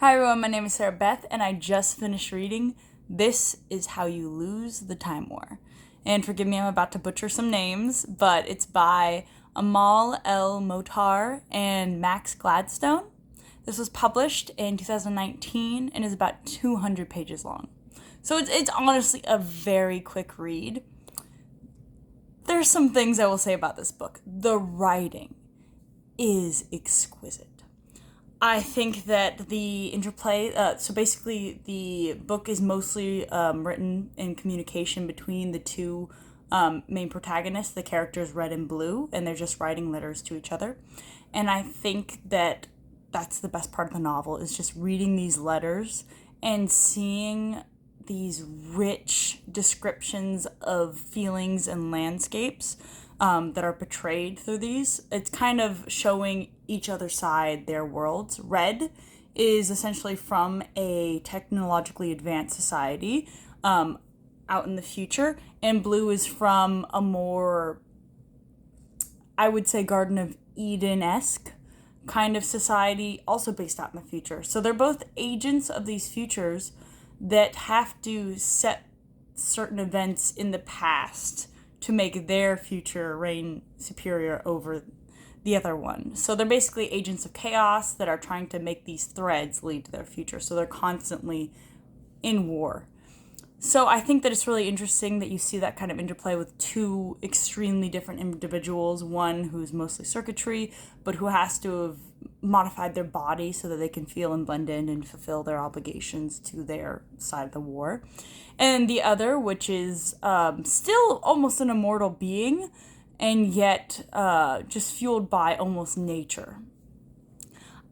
Hi everyone, my name is Sarah Beth, and I just finished reading This Is How You Lose the Time War. And forgive me, I'm about to butcher some names, but it's by Amal, El-Mohtar, and Max Gladstone. This was published in 2019 and is about 200 pages long. So it's honestly a very quick read. There's some things I will say about this book. The writing is exquisite. I think that the interplay, so basically the book is mostly written in communication between the two main protagonists, the characters Red and Blue, and they're just writing letters to each other. And I think that that's the best part of the novel, is just reading these letters and seeing these rich descriptions of feelings and landscapes that are portrayed through these. It's kind of showing each other's side, their worlds. Red is essentially from a technologically advanced society out in the future, and Blue is from a more, I would say, Garden of Eden-esque kind of society, also based out in the future. So they're both agents of these futures that have to set certain events in the past to make their future reign superior over the other one. So they're basically agents of chaos that are trying to make these threads lead to their future. So they're constantly in war. So I think that it's really interesting that you see that kind of interplay with two extremely different individuals. One who's mostly circuitry, but who has to have modified their body so that they can feel and blend in and fulfill their obligations to their side of the war. And the other, which is still almost an immortal being, and yet just fueled by almost nature.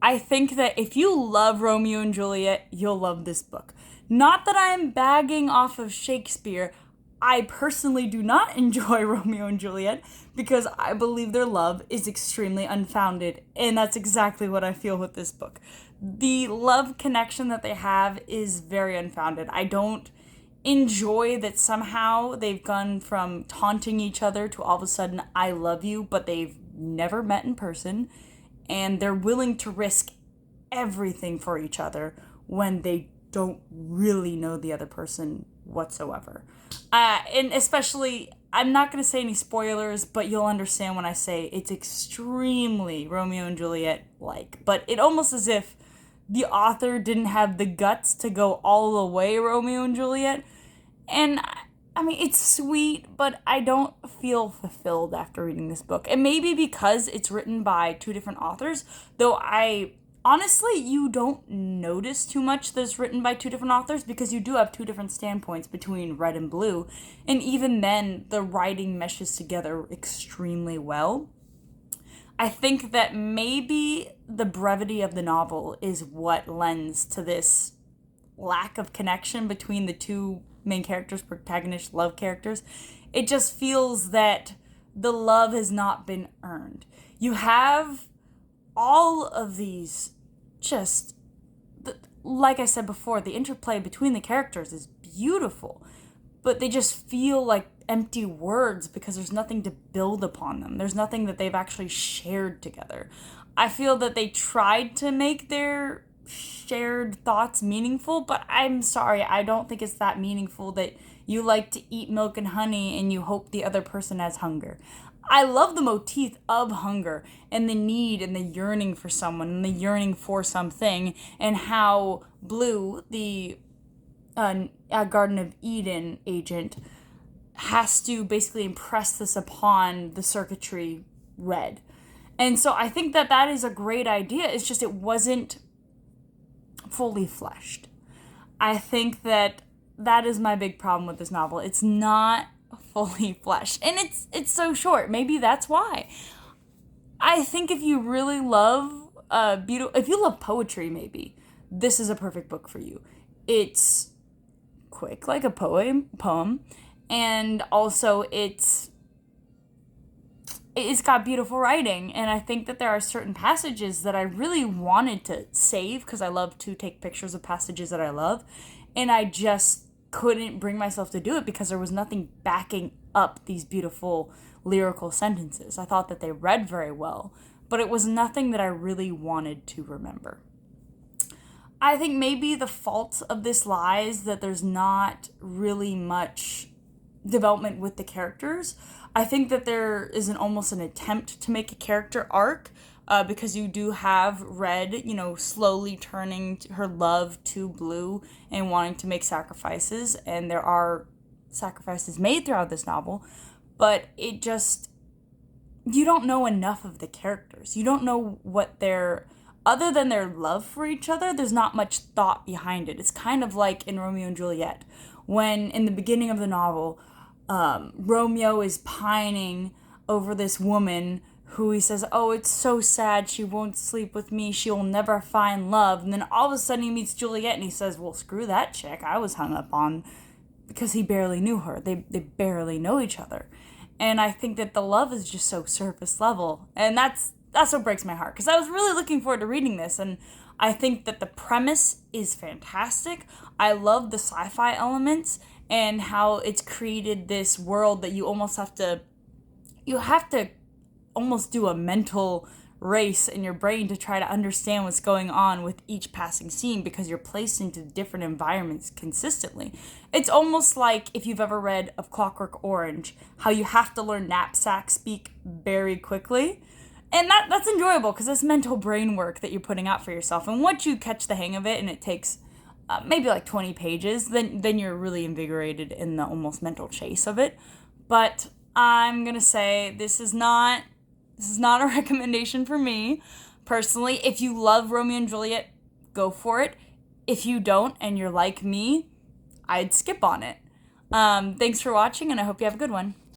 I think that if you love Romeo and Juliet, you'll love this book. Not that I'm bagging off of Shakespeare. I personally do not enjoy Romeo and Juliet because I believe their love is extremely unfounded, and that's exactly what I feel with this book. The love connection that they have is very unfounded. I don't enjoy that somehow they've gone from taunting each other to all of a sudden, I love you, but they've never met in person, and they're willing to risk everything for each other when they don't really know the other person whatsoever. And especially, I'm not going to say any spoilers, but you'll understand when I say it's extremely Romeo and Juliet-like. But it almost as if the author didn't have the guts to go all the way Romeo and Juliet. And I mean, it's sweet, but I don't feel fulfilled after reading this book. And maybe because it's written by two different authors, though honestly, you don't notice too much that it's written by two different authors because you do have two different standpoints between Red and Blue. And even then, the writing meshes together extremely well. I think that maybe the brevity of the novel is what lends to this lack of connection between the two main characters, protagonist love characters. It just feels that the love has not been earned. You have all of these like I said before, the interplay between the characters is beautiful, but they just feel like empty words because there's nothing to build upon them. There's nothing that they've actually shared together. I feel that they tried to make their shared thoughts meaningful, but I'm sorry, I don't think it's that meaningful that you like to eat milk and honey and you hope the other person has hunger. I love the motif of hunger and the need and the yearning for someone and the yearning for something, and how Blue, the Garden of Eden agent, has to basically impress this upon the circuitry Red. And so I think that that is a great idea. It's just it wasn't fully fleshed. I think that that is my big problem with this novel. It's not fully fleshed, and it's so short. Maybe that's why. I think if you really love if you love poetry, maybe this is a perfect book for you. It's quick like a poem, and also it's got beautiful writing, and I think that there are certain passages that I really wanted to save because I love to take pictures of passages that I love, and I just couldn't bring myself to do it because there was nothing backing up these beautiful lyrical sentences. I thought that they read very well, but it was nothing that I really wanted to remember. I think maybe the fault of this lies that there's not really much development with the characters. I think that there is almost an attempt to make a character arc, because you do have Red, slowly turning her love to Blue and wanting to make sacrifices, and there are sacrifices made throughout this novel, but you don't know enough of the characters. You don't know other than their love for each other, there's not much thought behind it. It's kind of like in Romeo and Juliet, when in the beginning of the novel, Romeo is pining over this woman who he says, oh, it's so sad, she won't sleep with me, she'll never find love. And then all of a sudden he meets Juliet and he says, well, screw that chick I was hung up on, because he barely knew her. They barely know each other. And I think that the love is just so surface level. And that's what breaks my heart, because I was really looking forward to reading this, and I think that the premise is fantastic. I love the sci-fi elements and how it's created this world that you have to almost do a mental race in your brain to try to understand what's going on with each passing scene, because you're placed into different environments consistently. It's almost like if you've ever read of Clockwork Orange, how you have to learn knapsack speak very quickly. And that's enjoyable, because it's mental brain work that you're putting out for yourself. And once you catch the hang of it, and it takes maybe like 20 pages, then you're really invigorated in the almost mental chase of it. But I'm going to say this is not a recommendation for me, personally. If you love Romeo and Juliet, go for it. If you don't, and you're like me, I'd skip on it. Thanks for watching, and I hope you have a good one.